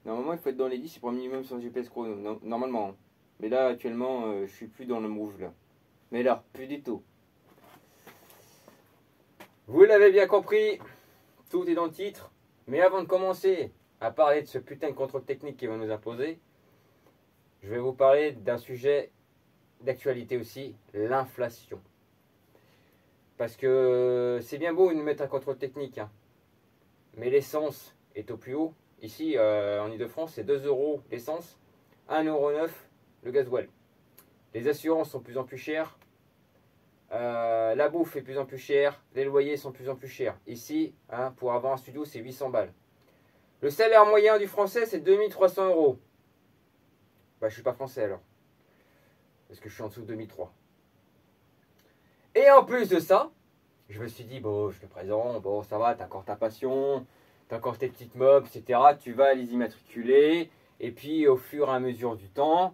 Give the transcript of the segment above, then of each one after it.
Normalement, il faut être dans les 10 pour un minimum sur GPS chrono. Normalement. Hein. Mais là, actuellement, je suis plus dans le move là. Mais là, plus du tout. Vous l'avez bien compris, tout est dans le titre. Mais avant de commencer à parler de ce putain de contrôle technique qui va nous imposer, je vais vous parler d'un sujet d'actualité aussi, l'inflation. Parce que c'est bien beau de nous mettre un contrôle technique, hein, mais l'essence est au plus haut. Ici, en Ile-de-France, c'est 2 euros l'essence, 1,9 € le gasoil. Les assurances sont de plus en plus chères, la bouffe est de plus en plus chère, les loyers sont de plus en plus chers. Ici, hein, pour avoir un studio, c'est 800 balles. Le salaire moyen du français, c'est 2300 €. Bah, je suis pas français alors, parce que je suis en dessous de 2003. Et en plus de ça, je me suis dit, bon, je te présente, bon, ça va, t'as encore ta passion, t'as encore tes petites mobs, etc. Tu vas les immatriculer, et puis au fur et à mesure du temps,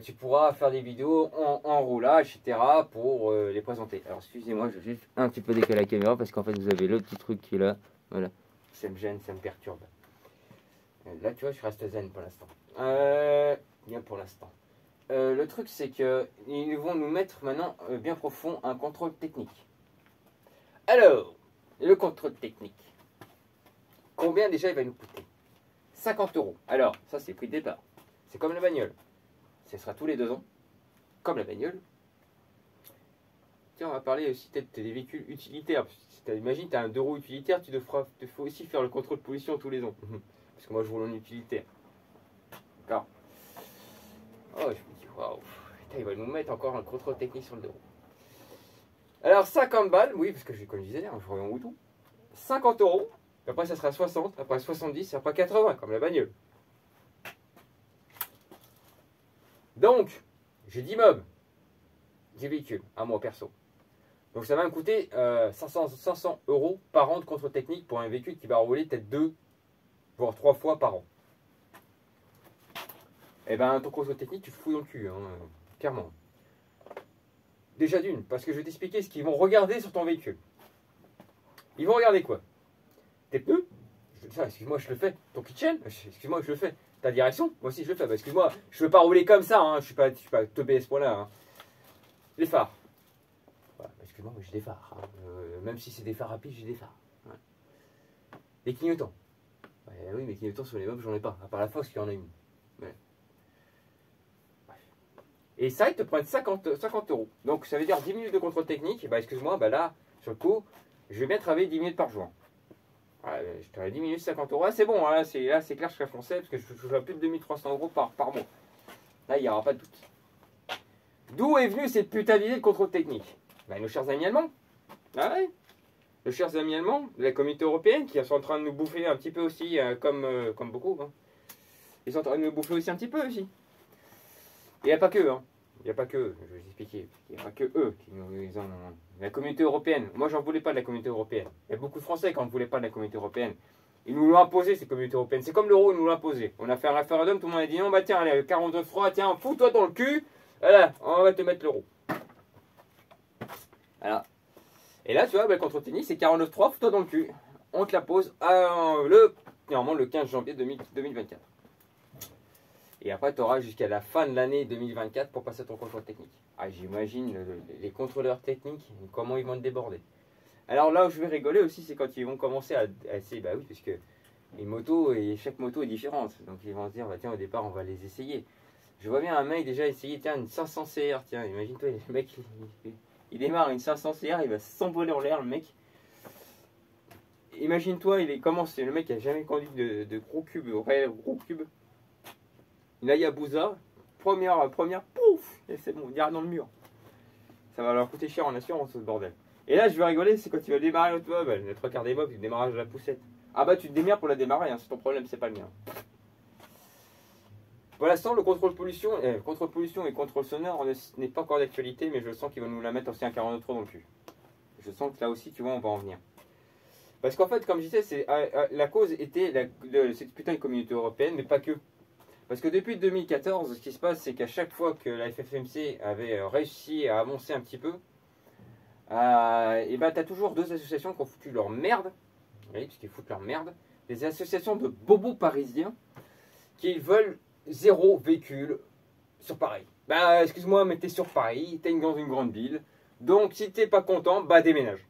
tu pourras faire des vidéos en roulage, etc. pour les présenter. Alors, excusez-moi, je vais juste un petit peu décaler la caméra, parce qu'en fait, vous avez le petit truc qui est là. Voilà, ça me gêne, ça me perturbe. Là, tu vois, je reste zen pour l'instant. Bien pour l'instant. Le truc, c'est qu'ils vont nous mettre maintenant bien profond un contrôle technique. Alors, le contrôle technique. Combien déjà il va nous coûter? 50 €. Alors, ça c'est le prix de départ. C'est comme la bagnole. Ce sera tous les 2 ans. Comme la bagnole. Tiens, on va parler aussi peut-être des véhicules utilitaires. Imagine, tu as un 2 roues utilitaire, tu faut aussi faire le contrôle de pollution tous les ans. Parce que moi je roule en utilitaire. D'accord. Oh, je me dis, waouh, il va nous mettre encore un contrôle technique sur le 2 roues. Alors 50 balles, oui, parce que comme je disais, hein, je reviens au mouton. 50 €, après ça sera 60, après 70, après 80, comme la bagnole. Donc, j'ai 10 meubles, 10 véhicules, à moi perso. Donc ça va me coûter 500 € par an de contrôle technique pour un véhicule qui va rouler peut-être 2, voire 3 fois par an. Et ben ton contrôle technique, tu te fous dans le cul, hein, clairement. Déjà d'une, parce que je vais t'expliquer ce qu'ils vont regarder sur ton véhicule. Ils vont regarder quoi? Tes pneus? Excuse-moi, je le fais. Ton kitchen? Excuse-moi, je le fais. Ta direction? Moi aussi, je le fais. Bah, excuse-moi, je ne veux pas rouler comme ça. Hein. Je ne suis pas teubé à ce point-là. Hein. Les phares. Voilà, excuse-moi, j'ai des phares. Hein. Même si c'est des phares rapides, j'ai des phares. Ouais. Les clignotants. Oui, mes clignotants sur les meubles, j'en ai pas. À part la Fox qui en a une. Ouais. Et ça, ils te prennent 50 €. Donc, ça veut dire 10 minutes de contrôle technique. Bah, excuse-moi, bah là, sur le coup, je vais bien travailler 10 minutes par jour. Ouais, je travaille 10 minutes, 50 €. Ah, c'est bon, hein, là, c'est clair, je serai français parce que je touche à plus de 2300 € par mois. Là, il n'y aura pas de doute. D'où est venue cette putain d'idée de contrôle technique? Bah, nos chers amis allemands. Ah ouais. Nos chers amis allemands de la communauté européenne qui sont en train de nous bouffer un petit peu aussi, comme beaucoup. Hein. Ils sont en train de nous bouffer aussi un petit peu aussi. Il n'y a pas que, hein. Il n'y a pas que, je vais vous expliquer. Il n'y a pas que eux qui nous ont. La communauté européenne. Moi, j'en voulais pas de la communauté européenne. Il y a beaucoup de Français qui n'en voulaient pas de la communauté européenne. Ils nous l'ont imposé, ces communautés européennes. C'est comme l'euro, ils nous l'ont imposé. On a fait un référendum, tout le monde a dit non, bah tiens, allez, 49 €, tiens, fous-toi dans le cul. Voilà, on va te mettre l'euro. Voilà. Et là, tu vois, bah, contre tennis, c'est 49,3, fous-toi dans le cul. On te la pose normalement le 15 janvier 2024. Et après, tu auras jusqu'à la fin de l'année 2024 pour passer ton contrôle technique. Ah, j'imagine les contrôleurs techniques, comment ils vont te déborder. Alors là où je vais rigoler aussi, c'est quand ils vont commencer à essayer. Bah oui, parce que les motos, et chaque moto est différente. Donc ils vont se dire, bah tiens, au départ, on va les essayer. Je vois bien un mec déjà essayer, tiens, une 500 CR. Tiens, imagine-toi, le mec, il démarre une 500 CR, il va s'envoler en l'air, le mec. Imagine-toi, le mec qui n'a jamais conduit de gros cubes, réel gros cubes. Une Hayabusa, première, pouf, et c'est bon, direct dans le mur. Ça va leur coûter cher en assurance, ce bordel. Et là, je vais rigoler, c'est quand il va démarrer l'autre mob, les 3/4 des mobs, le démarrage de la poussette. Ah bah, tu te démerdes pour la démarrer, hein, c'est ton problème, c'est pas le mien. Pour l'instant, le contrôle pollution et contrôle sonore n'est pas encore d'actualité, mais je sens qu'ils vont nous la mettre aussi un 40 € dans le cul. Je sens que là aussi, tu vois, on va en venir. Parce qu'en fait, comme je disais, la cause était cette putain de communauté européenne, mais pas que. Parce que depuis 2014, ce qui se passe, c'est qu'à chaque fois que la FFMC avait réussi à avancer un petit peu, et ben tu as toujours deux associations qui ont foutu leur merde, oui, parce qu'ils foutent leur merde, des associations de bobos parisiens qu'ils veulent zéro véhicule sur Paris. Bah, excuse-moi, mais t'es sur Paris, t'es dans une grande ville. Donc, si t'es pas content, bah déménage.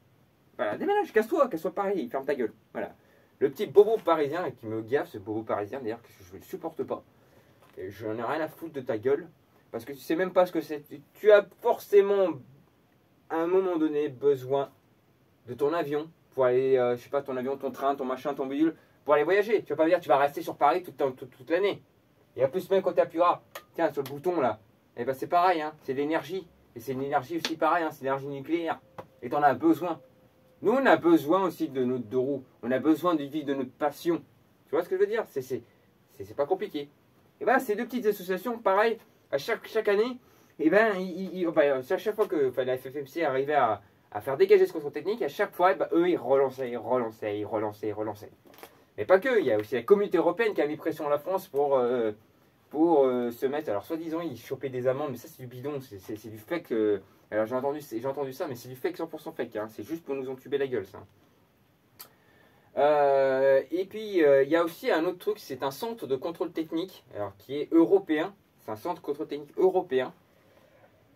Voilà, déménage, casse-toi Paris, ferme ta gueule. Voilà. Le petit bobo parisien, qui me gaffe, ce bobo parisien, d'ailleurs, que je ne le supporte pas. Et j'en ai rien à foutre de ta gueule. Parce que tu sais même pas ce que c'est. Tu as forcément, à un moment donné, besoin de ton avion. Pour aller, je sais pas, ton avion, ton train, ton machin, ton bidule. Pour aller voyager. Tu vas pas me dire, tu vas rester sur Paris toute l'année. Et en plus, même quand tu appuieras, tiens, sur le bouton là. Et ben c'est pareil, hein, c'est l'énergie. Et c'est une énergie aussi pareil, hein, c'est l'énergie nucléaire. Et tu en as besoin. Nous, on a besoin aussi de notre deux roues. On a besoin de vivre de notre passion. Tu vois ce que je veux dire? C'est pas compliqué. Et ben, ces deux petites associations, pareil, à chaque année, et ben, chaque fois que la FFMC arrivait à faire dégager ce contrôle technique, à chaque fois, ben, eux, ils relançaient. Mais pas que, il y a aussi la communauté européenne qui a mis pression à la France pour se mettre. Alors, soi-disant, ils chopaient des amendes, mais ça, c'est du bidon, c'est du fake. Alors j'ai entendu ça, mais c'est du fake 100% fake. Hein. C'est juste pour nous entuber la gueule, ça. Et puis il y a aussi un autre truc, c'est un centre de contrôle technique, alors qui est européen. C'est un centre de contrôle technique européen.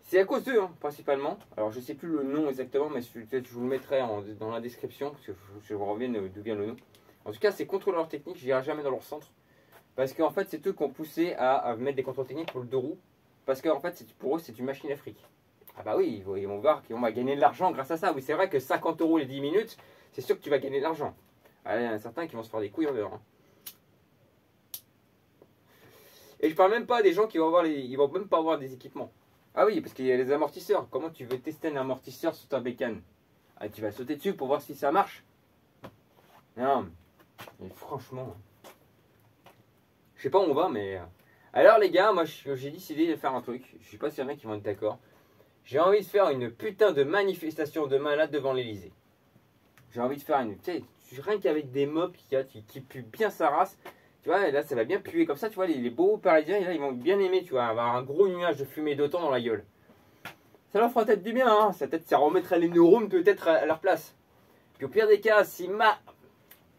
C'est à cause d'eux, hein, principalement. Alors je sais plus le nom exactement, mais peut-être je vous le mettrai dans la description, parce que je vous reviens d'où vient le nom. En tout cas, ces contrôleurs techniques, je n'irai jamais dans leur centre. Parce qu'en fait, c'est eux qui ont poussé à mettre des contrôles techniques pour le deux roues. Parce qu'en fait, pour eux, c'est une machine à fric. Ah bah oui, ils vont voir qu'on va gagner de l'argent grâce à ça. Oui, c'est vrai que 50 € les 10 minutes, c'est sûr que tu vas gagner de l'argent. Ah, il y en a certains qui vont se faire des couilles en dehors. Hein. Et je parle même pas des gens qui vont avoir ils vont même pas avoir des équipements. Ah oui, parce qu'il y a les amortisseurs. Comment tu veux tester un amortisseur sur ta bécane? Ah, tu vas sauter dessus pour voir si ça marche. Non, mais franchement, je sais pas où on va, mais... Alors les gars, moi j'ai décidé de faire un truc. Je sais pas s'il y en a qui vont être d'accord. J'ai envie de faire une putain de manifestation de malade devant l'Elysée. J'ai envie de faire une... Tu sais, rien qu'avec des mobs qui puent bien sa race. Tu vois, là ça va bien puer comme ça. Tu vois, les beaux parisiens, là, ils vont bien aimer, tu vois, avoir un gros nuage de fumée d'autant dans la gueule. Ça leur fera peut-être du bien, hein. Ça remettrait les neurones peut-être à leur place. Puis au pire des cas,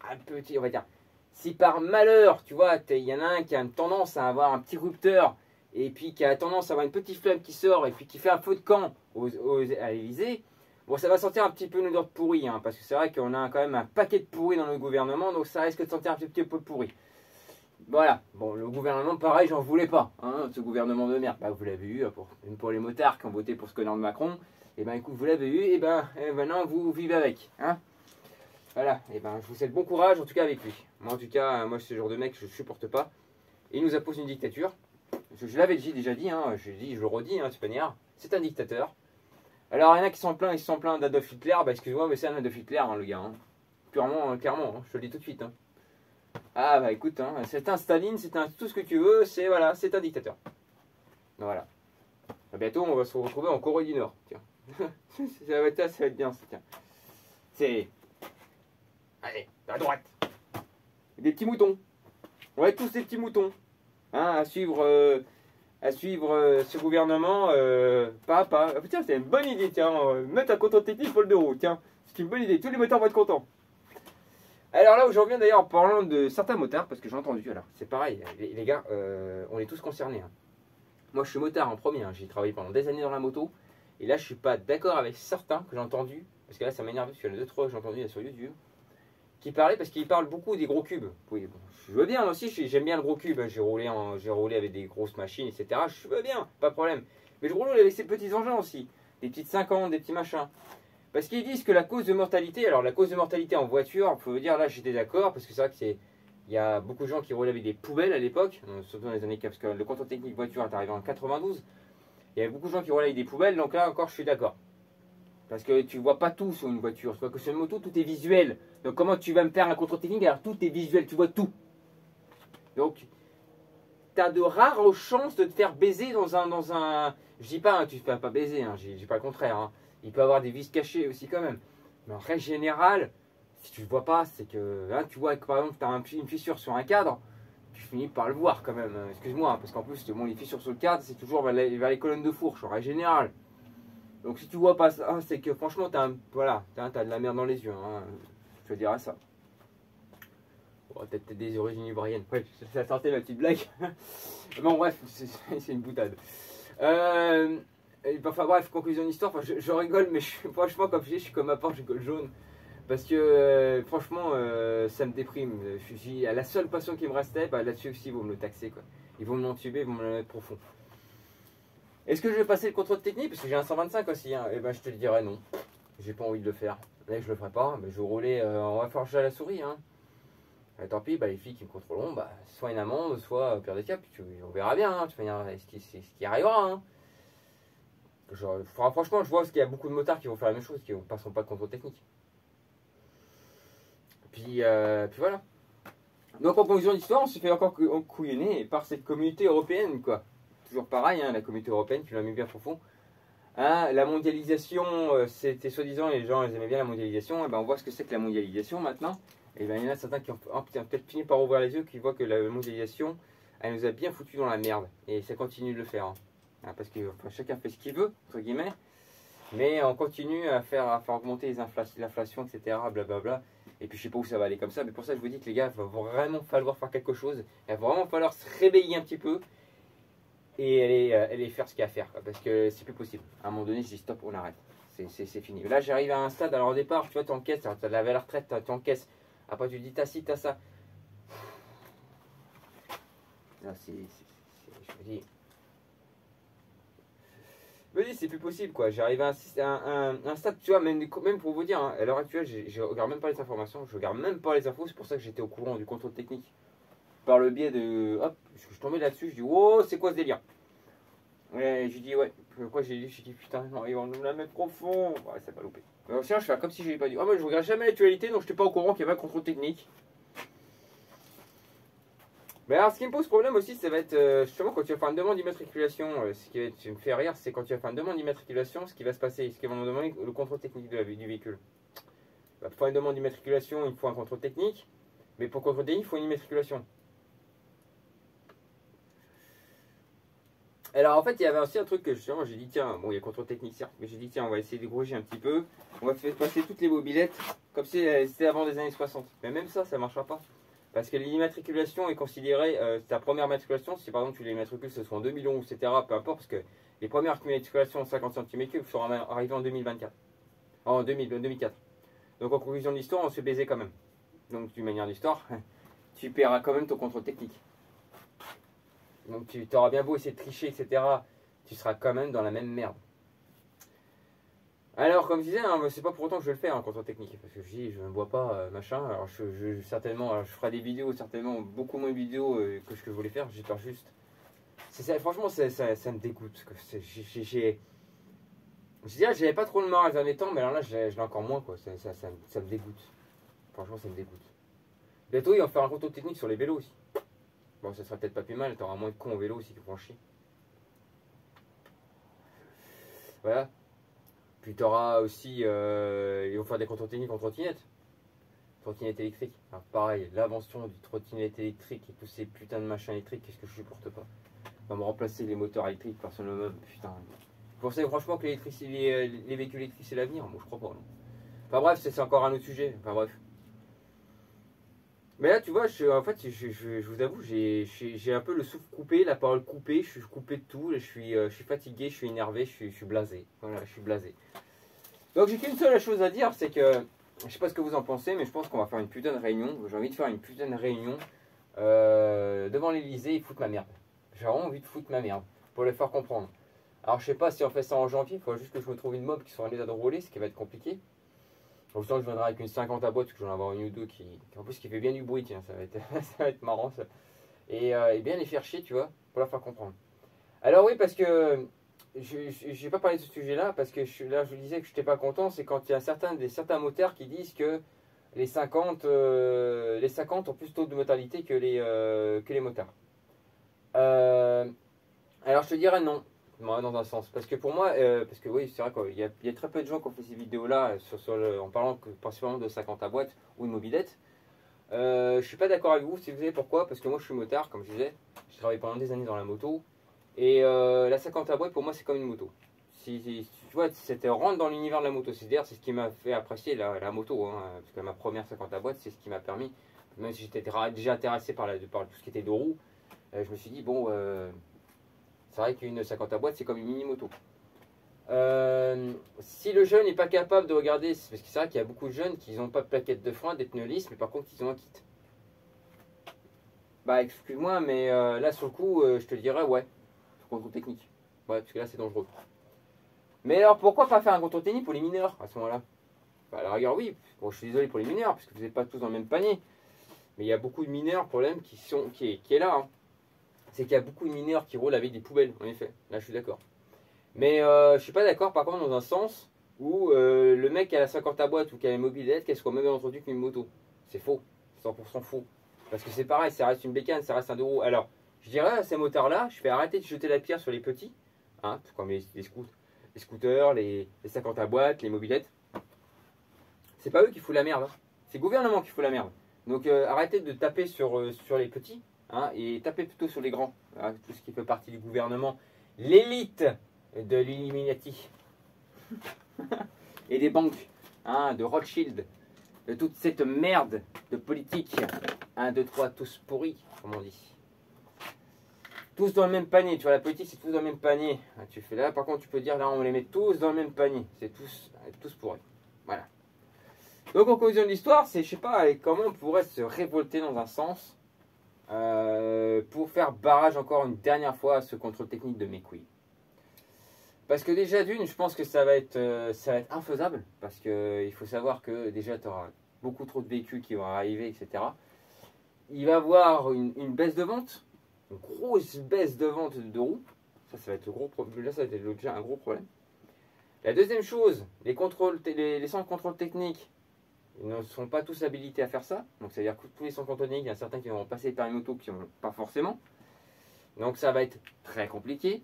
on va dire, si par malheur, tu vois, il y en a un qui a une tendance à avoir un petit rupteur, et puis qui a tendance à avoir une petite flamme qui sort, et puis qui fait un feu de camp à l'Elysée, bon, ça va sentir un petit peu une odeur de pourri, hein, parce que c'est vrai qu'on a quand même un paquet de pourri dans le gouvernement, donc ça risque de sentir un petit peu pourri. Voilà, bon, le gouvernement, pareil, j'en voulais pas, hein, ce gouvernement de merde. Bah, vous l'avez eu, pour les motards qui ont voté pour ce connard de Macron, et ben écoute, vous l'avez eu, et ben maintenant vous vivez avec, hein. Voilà, et ben je vous souhaite bon courage, en tout cas avec lui. Moi, en tout cas, moi, ce genre de mec, je ne supporte pas. Il nous impose une dictature. Je l'avais déjà dit, hein, je le redis, hein, c'est un dictateur. Alors, il y en a qui sont pleins d'Adolf Hitler. Bah, excuse-moi, mais c'est un Adolf Hitler, hein, le gars. Hein. Clairement, hein, je te le dis tout de suite. Hein. Ah, bah écoute, hein, c'est un Staline, c'est un tout ce que tu veux, c'est un dictateur. Donc, voilà. À bientôt, on va se retrouver en Corée du Nord. Tiens. ça va être bien, tiens. C'est. Allez, à droite. Des petits moutons. On va être tous des petits moutons. Hein, à suivre ce gouvernement pas à pas. Ah, tiens, c'est une bonne idée, tiens. Mettre un contrôle technique pour le deux roues, tiens. C'est une bonne idée. Tous les motards vont être contents. Alors là où j'en viens d'ailleurs en parlant de certains motards, parce que j'ai entendu, alors c'est pareil, les gars, on est tous concernés. Hein. Moi je suis motard en premier, hein. J'ai travaillé pendant des années dans la moto. Et là je suis pas d'accord avec certains que j'ai entendus, parce que là ça m'énerve, parce qu'il y en a 2-3 que j'ai entendu sur YouTube. Qui parlait parce qu'il parle beaucoup des gros cubes. Oui, bon, je veux bien, moi aussi, j'aime bien le gros cube. J'ai roulé avec des grosses machines, etc. Je veux bien, pas de problème. Mais je roule avec ces petits engins aussi. Des petites 50, des petits machins. Parce qu'ils disent que la cause de mortalité, alors la cause de mortalité en voiture, il faut dire, là j'étais d'accord, parce que c'est vrai que il y a beaucoup de gens qui roulaient avec des poubelles à l'époque, surtout dans les années, parce que le contrôle technique voiture est arrivé en 92. Il y avait beaucoup de gens qui roulaient avec des poubelles, donc là encore je suis d'accord. Parce que tu vois pas tout sur une voiture. Tu vois que sur une moto, tout est visuel. Donc comment tu vas me faire un contrôle technique alors tout est visuel, tu vois tout. Donc tu as de rares chances de te faire baiser dans un... Je dis pas, hein, tu ne te fais pas baiser, hein, je dis pas le contraire. Hein. Il peut y avoir des vis cachées aussi quand même. Mais en règle générale, si tu ne le vois pas, c'est que... Hein, tu vois que par exemple, tu as une fissure sur un cadre, tu finis par le voir quand même. Excuse-moi, parce qu'en plus, bon, les fissures sur le cadre, c'est toujours vers les colonnes de fourche, en règle générale. Donc si tu vois pas ça, c'est que franchement, t'as de la merde dans les yeux. Hein. Je te dirais ça. peut-être des origines ivoiriennes. Ouais, ça sortait ma petite blague. Bon, bref, c'est une boutade. Enfin bref, conclusion d'histoire, enfin, je rigole, mais franchement, comme je dis, je suis comme à part, je rigole jaune. Parce que franchement, ça me déprime. La seule passion qui me restait, bah, là-dessus aussi, ils vont me le taxer, quoi. Ils vont m'entuber, ils vont me le mettre profond. Est-ce que je vais passer le contrôle technique? Parce que j'ai un 125 aussi, hein. Et ben je te le dirais non. J'ai pas envie de le faire. Là, je le ferai pas, mais je vais rouler, on va faire à la souris, hein. Et tant pis, bah, les filles qui me contrôleront, bah, soit une amende, soit pire des cas, puis on verra bien, hein, ce qui arrivera. Hein. Franchement, je vois qu'il y a beaucoup de motards qui vont faire la même chose, qui ne passeront pas de contrôle technique. Puis voilà. Donc en conclusion d'histoire, on s'est fait encore couillonner par cette communauté européenne, quoi. Toujours pareil, hein, la communauté européenne, tu l'as mis bien profond. Hein, la mondialisation, c'était soi-disant, les gens ils aimaient bien la mondialisation, et ben on voit ce que c'est que la mondialisation maintenant. Et ben il y en a certains qui ont peut-être fini par ouvrir les yeux, qui voient que la mondialisation, elle nous a bien foutu dans la merde. Et ça continue de le faire. Hein. Hein, parce que enfin, chacun fait ce qu'il veut, entre guillemets. Mais on continue à faire augmenter l'inflation, etc. Blablabla. Et puis je sais pas où ça va aller comme ça. Mais pour ça je vous dis que les gars, il va vraiment falloir faire quelque chose. Il va vraiment falloir se réveiller un petit peu. Et aller faire ce qu'il y a à faire. Quoi, parce que c'est plus possible. À un moment donné, je dis stop, on arrête. C'est fini. Là j'arrive à un stade, alors au départ, tu vois, tu encaisses, tu as la retraite, tu encaisses. Après tu dis t'as ci, t'as ça. Là, je me dis c'est plus possible quoi. J'arrive à un stade, tu vois, même pour vous dire, hein, à l'heure actuelle, je regarde même pas les informations, je regarde même pas les infos, c'est pour ça que j'étais au courant du contrôle technique. Par le biais de. Hop, je tombais là-dessus, je dis oh, c'est quoi ce délire? Ouais, je dis ouais, pourquoi j'ai dit putain, non, ils vont nous la mettre profond. Ouais, ça va louper. Alors, tiens, je fais comme si je n'avais pas dit. Oh, moi je regarde jamais l'actualité, donc je n'étais pas au courant qu'il y avait un contrôle technique. Mais alors, ce qui me pose problème aussi, ça va être justement quand tu vas faire une demande d'immatriculation. Ce qui me fait rire, c'est quand tu vas faire une demande d'immatriculation, ce qui va se passer, ce qu'ils vont nous demander le contrôle technique du véhicule. Bah, pour faire une demande d'immatriculation, il faut un contrôle technique, mais pour contrôle technique, il faut une immatriculation. Alors en fait, il y avait aussi un truc que justement, j'ai dit tiens, bon, il y a contrôle technique certes, mais j'ai dit tiens, on va essayer de gruger un petit peu. On va faire passer toutes les mobilettes comme si c'était avant des années 60. Mais même ça, ça ne marchera pas. Parce que l'immatriculation est considérée, ta première matriculation, si par exemple tu les matricules, ce soit en 2 millions, etc., peu importe, parce que les premières matriculations de 50 cm3 seront arrivées en 2024. En 2004. Donc en conclusion de l'histoire, on se fait baiser quand même. Donc d'une manière d'histoire, tu paieras quand même ton contrôle technique. Donc tu auras bien beau essayer de tricher, etc., tu seras quand même dans la même merde. Alors, comme je disais, hein, c'est pas pour autant que je vais le faire, un contrôle technique. Parce que je dis, je ne bois pas, machin. Alors, certainement, alors, je ferai des vidéos, certainement, beaucoup moins de vidéos que ce que je voulais faire. J'ai peur juste. Franchement, ça me dégoûte. Je dirais, j'avais pas trop le moral ces derniers temps, mais alors là, je l'ai encore moins, quoi. Ça me dégoûte. Franchement, ça me dégoûte. Bientôt, ils vont faire un contrôle technique sur les vélos aussi. Bon, ça sera peut-être pas plus mal, t'auras moins de cons au vélo aussi qui font chier. Voilà. Puis tu auras aussi, ils vont faire des contrôles techniques en trottinette. Trottinette électrique. Alors pareil, l'invention du trottinette électrique et tous ces putains de machins électriques, qu'est-ce que je supporte pas. On va me remplacer les moteurs électriques par son même. Putain. Vous pensez franchement que les véhicules électriques c'est l'avenir? Moi je crois pas. Non. Enfin bref, c'est encore un autre sujet. Enfin bref. Mais là, tu vois, en fait, je vous avoue, j'ai un peu le souffle coupé, la parole coupée, je suis coupé de tout, je suis fatigué, je suis énervé, je suis blasé. Voilà, je suis blasé. Donc j'ai qu'une seule chose à dire, c'est que, je sais pas ce que vous en pensez, mais je pense qu'on va faire une putain de réunion. J'ai envie de faire une putain de réunion devant l'Elysée et foutre ma merde. J'ai vraiment envie de foutre ma merde, pour les faire comprendre. Alors je sais pas si on fait ça en janvier, il faut juste que je me trouve une mob qui soit en état de rouler, ce qui va être compliqué. Pour l'instant, je viendrai avec une 50 à boîte, parce que j'en vais avoir une ou deux en plus qui fait bien du bruit, tiens, ça va être marrant ça. Et bien les faire chier, tu vois, pour leur faire comprendre. Alors oui, parce que je n'ai pas parlé de ce sujet-là, parce que là, je vous disais que je n'étais pas content, c'est quand il y a certains motards qui disent que les 50 ont plus tôt de mortalité que les motards. Alors je te dirais non. Moi, dans un sens. Parce que pour moi, parce que oui, c'est vrai qu'il y a très peu de gens qui ont fait ces vidéos-là en parlant principalement de 50 à boîte ou de mobilette. Je suis pas d'accord avec vous, si vous savez pourquoi. Parce que moi, je suis motard, comme je disais. Je travaille pendant des années dans la moto. Et la 50 à boîte, pour moi, c'est comme une moto. Tu vois, c'était rentre dans l'univers de la moto. C'est-à-dire, c'est ce qui m'a fait apprécier la moto. Hein, parce que ma première 50 à boîte, c'est ce qui m'a permis même si j'étais déjà intéressé par tout ce qui était deux roues, je me suis dit, bon, c'est vrai qu'une 50 à boîte, c'est comme une mini-moto. Si le jeune n'est pas capable de regarder, parce que c'est vrai qu'il y a beaucoup de jeunes qui n'ont pas de plaquettes de frein, des pneus lisses, mais par contre ils ont un kit. Bah excuse-moi, mais là sur le coup, je te dirais ouais, contrôle technique. Ouais, parce que là c'est dangereux. Mais alors pourquoi pas faire un contrôle technique pour les mineurs à ce moment-là? Bah, à la rigueur oui, bon je suis désolé pour les mineurs, parce que vous n'êtes pas tous dans le même panier. Mais il y a beaucoup de mineurs, problème qui est là. Hein. C'est qu'il y a beaucoup de mineurs qui roulent avec des poubelles, en effet. Là je suis d'accord. Mais je suis pas d'accord par contre dans un sens où le mec qui a la 50 à boîte ou qui a la mobilette, qu'elle soit même entendue qu'une moto. C'est faux, 100% faux. Parce que c'est pareil, ça reste une bécane, ça reste un deux roues. Alors, je dirais à ces motards-là, je vais arrêter de jeter la pierre sur les petits, hein, comme les scooters, les 50 à boîte, les mobilettes. C'est pas eux qui foutent la merde, hein. C'est le gouvernement qui fout la merde. Donc arrêtez de taper sur les petits, hein, et tapez plutôt sur les grands, hein, tout ce qui fait partie du gouvernement, l'élite de l'Illuminati et des banques, hein, de Rothschild, de toute cette merde de politique. 1, 2, 3, tous pourris, comme on dit. Tous dans le même panier, tu vois, la politique c'est tous dans le même panier. Tu fais là, par contre tu peux dire là on les met tous dans le même panier, c'est tous pourris. Voilà. Donc en conclusion de l'histoire, c'est je sais pas comment on pourrait se révolter dans un sens pour faire barrage encore une dernière fois à ce contrôle technique de mes couilles. Parce que déjà d'une, je pense que ça va être infaisable. Parce qu'il faut savoir que déjà tu auras beaucoup trop de véhicules qui vont arriver, etc. Il va y avoir une baisse de vente, une grosse baisse de vente de roues. Ça va être le gros problème. Là, ça va être déjà un gros problème. La deuxième chose, les centres de contrôle technique, ils ne sont pas tous habilités à faire ça. Donc, c'est-à-dire que tous les centres de contrôle technique, il y a certains qui vont passer par une moto, qui n'ont pas forcément. Donc, ça va être très compliqué.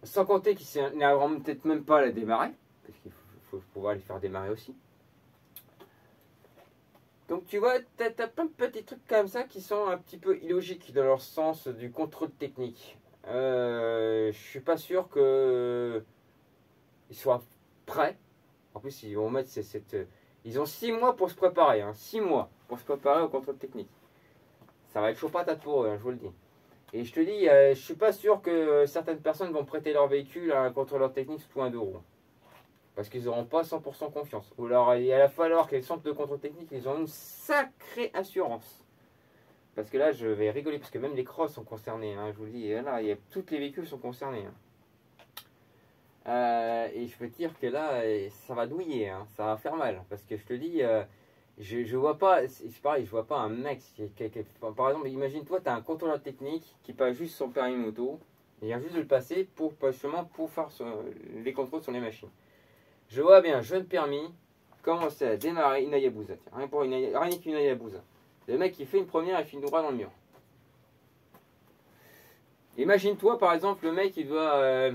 Sans compter qu'ils n'arriveront peut-être même pas à la démarrer, parce qu'il faut pouvoir les faire démarrer aussi. Donc tu vois, tu as plein de petits trucs comme ça qui sont un petit peu illogiques dans leur sens du contrôle technique. Je suis pas sûr que ils soient prêts. En plus, ils vont mettre ils ont 6 mois pour se préparer, hein, 6 mois pour se préparer au contrôle technique. Ça va être chaud patate pour eux, hein, je vous le dis. Et je te dis, je suis pas sûr que certaines personnes vont prêter leur véhicule à un contrôleur technique sous un euro. Parce qu'ils n'auront pas 100% confiance. Ou alors il va falloir que les centres de contrôle technique, ils ont une sacrée assurance. Parce que là, je vais rigoler, parce que même les crosses sont concernés, hein, je vous le dis. Là, tous les véhicules sont concernés. Hein. Et je peux te dire que là, ça va douiller, hein, ça va faire mal. Parce que je te dis, je vois pas, c'est pareil, je vois pas un mec. Par exemple, imagine-toi, tu as un contrôleur technique qui passe juste son permis moto. Il vient juste de le passer pour faire les contrôles sur les machines. Je vois bien, jeune permis, commencer à démarrer une Hayabusa. Rien qu'une Hayabusa. Le mec, il fait une première et finit droit dans le mur. Imagine-toi, par exemple, le mec, il doit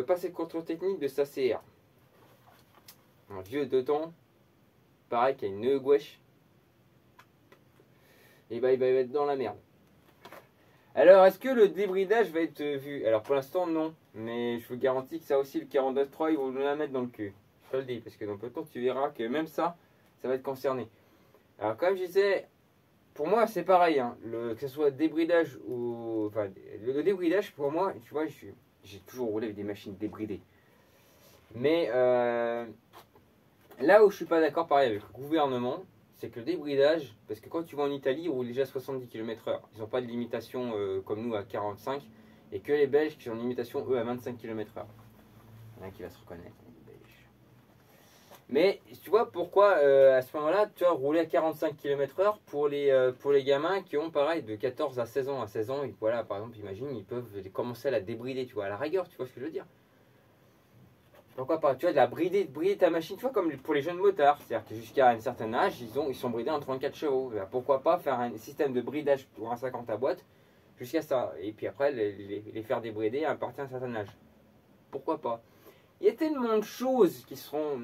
passer le contrôle technique de sa CR. Un vieux de temps, pareil, qui a une gouache. Et bah, il va être dans la merde. Alors, est-ce que le débridage va être vu? Alors, pour l'instant, non. Mais je vous garantis que ça aussi, le 42.3, ils vont nous la mettre dans le cul. Je te le dis, parce que dans peu de temps, tu verras que même ça va être concerné. Alors, comme je disais, pour moi, c'est pareil. Hein, que ce soit débridage ou... Enfin, le débridage, pour moi, tu vois, j'ai toujours roulé avec des machines débridées. Mais là où je suis pas d'accord, pareil, avec le gouvernement, c'est que le débridage, parce que quand tu vas en Italie, ils roulent déjà 70 km/h. Ils n'ont pas de limitation comme nous à 45, et que les Belges qui ont une limitation, eux, à 25 km/h. Il y en a qui va se reconnaître, les Belges. Mais tu vois pourquoi, à ce moment-là, tu vas rouler à 45 km/h pour les gamins qui ont, pareil, de 14 à 16 ans. À 16 ans, et voilà, par exemple, imagine, ils peuvent commencer à la débrider, tu vois, à la rigueur, tu vois ce que je veux dire. Pourquoi pas, tu vois, de la brider ta machine, tu vois, comme pour les jeunes motards. C'est-à-dire que jusqu'à un certain âge, ils sont bridés en 34 chevaux. Pourquoi pas faire un système de bridage pour un 50 à boîte jusqu'à ça. Et puis après, les faire débrider à partir d'un certain âge. Pourquoi pas. Il y a tellement de choses qui sont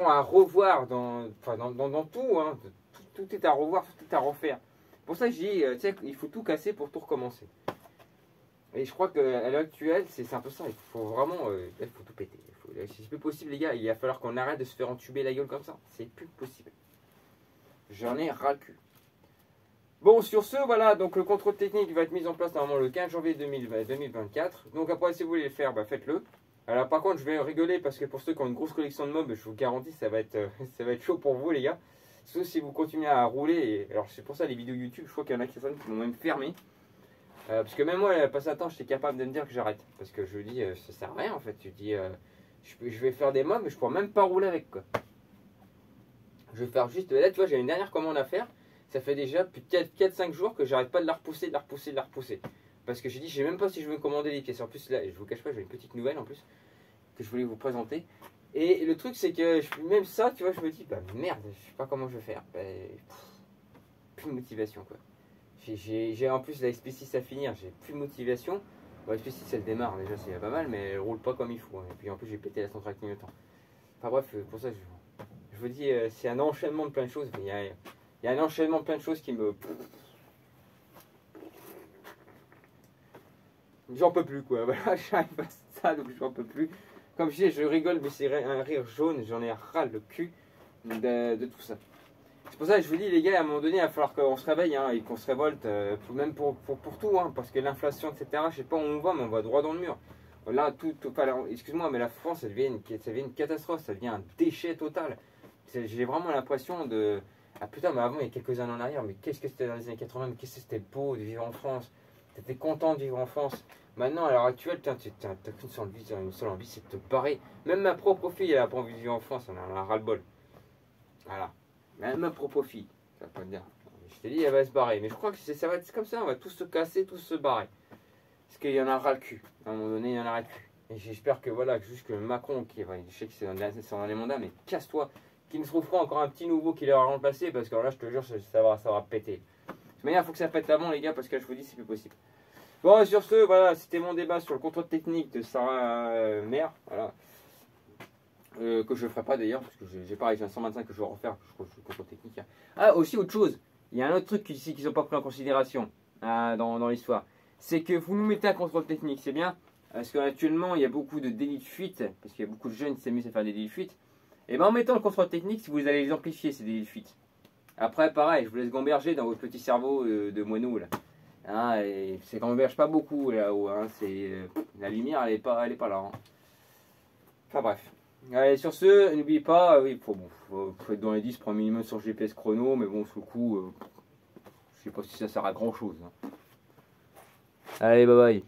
à revoir dans tout, hein. Tout est à revoir, tout est à refaire. Pour ça, je dis, tu sais, il faut tout casser pour tout recommencer. Et je crois qu'à l'heure actuelle, c'est un peu ça. Il faut vraiment, il faut tout péter. C'est plus possible, les gars. Il va falloir qu'on arrête de se faire entuber la gueule comme ça. C'est plus possible. J'en ai ras le cul. Bon, sur ce, voilà. Donc, le contrôle technique va être mis en place normalement le 15 janvier 2024. Donc, après, si vous voulez le faire, bah, faites-le. Alors, par contre, je vais rigoler parce que pour ceux qui ont une grosse collection de mobs, je vous garantis, ça va être chaud pour vous, les gars. Sauf si vous continuez à rouler. Alors, c'est pour ça, les vidéos YouTube, je crois qu'il y en a qui m'ont même fermé. Parce que même moi, passé un temps, j'étais capable de me dire que j'arrête. Parce que je me dis, ça sert à rien en fait. Je dis, je vais faire des mobs, mais je pourrais même pas rouler avec quoi. Je vais faire juste. Là, tu vois, j'ai une dernière commande à faire. Ça fait déjà plus de 4-5 jours que j'arrête pas de la repousser, de la repousser, de la repousser. Parce que j'ai dit, je sais même pas si je veux commander les pièces. En plus, là, je vous cache pas, j'ai une petite nouvelle en plus que je voulais vous présenter. Et le truc, c'est que même ça, tu vois, je me dis, bah merde, je sais pas comment je vais faire. Bah, plus de motivation quoi. J'ai en plus la SP6 à finir, j'ai plus de motivation. Bon, la SP6 elle démarre déjà, c'est pas mal, mais elle roule pas comme il faut. Hein. Et puis en plus, j'ai pété la centrale clignotant. Enfin bref, pour ça, je vous dis, c'est un enchaînement de plein de choses. Il y a un enchaînement de plein de choses qui me. J'en peux plus quoi. Voilà, j'arrive à ça, donc j'en peux plus. Comme je dis, je rigole, mais c'est un rire jaune, j'en ai ras le cul de tout ça. C'est pour ça que je vous dis, les gars, à un moment donné, il va falloir qu'on se réveille hein, et qu'on se révolte, même pour tout, hein, parce que l'inflation, etc., je sais pas où on va, mais on va droit dans le mur. Là, excuse-moi, mais la France, ça devient une catastrophe, ça devient un déchet total. J'ai vraiment l'impression de. Ah putain, mais avant, il y a quelques années en arrière, mais qu'est-ce que c'était dans les années 80, mais qu'est-ce que c'était beau de vivre en France. T'étais content de vivre en France. Maintenant, à l'heure actuelle, t'as qu'une seule envie, c'est de te barrer. Même ma propre fille, elle a pas envie de vivre en France, on en a ras-le-bol. Voilà. Même ma propre fille, ça va pas te dire. Je t'ai dit, elle va se barrer. Mais je crois que ça va être comme ça, on va tous se casser, tous se barrer. Parce qu'il y en a ras le cul. À un moment donné, il y en a ras le cul. Et j'espère que voilà, juste que Macron, je sais que c'est dans les mandats, mais casse-toi, qu'il me trouvera encore un petit nouveau qui l'aura remplacé, parce que là, je te jure, ça va péter. De toute manière, il faut que ça pète avant, les gars, parce que là, je vous dis, c'est plus possible. Bon, sur ce, voilà, c'était mon débat sur le contrôle technique de Sarah Mère. Voilà. Que je ne ferai pas d'ailleurs, parce que j'ai pareil, j'ai un 125 que je vais refaire, je crois que je suis le contrôle technique. Hein. Ah, aussi autre chose, il y a un autre truc ici qu'ils n'ont pas pris en considération dans l'histoire. C'est que vous nous mettez un contrôle technique, c'est bien, parce qu'actuellement il y a beaucoup de délits de fuite, parce qu'il y a beaucoup de jeunes qui s'amusent à faire des délits de fuite. Et bien en mettant le contrôle technique, si vous allez les amplifier ces délits de fuite. Après, pareil, je vous laisse gamberger dans votre petit cerveau de moineau là. Hein, et ça gamberge pas beaucoup là-haut, hein, la lumière elle est pas là. Hein. Enfin bref. Allez, sur ce, n'oubliez pas, oui, faut être dans les 10 pour un minimum sur GPS chrono, mais bon, sous le coup, je sais pas si ça sert à grand chose. Hein. Allez, bye bye.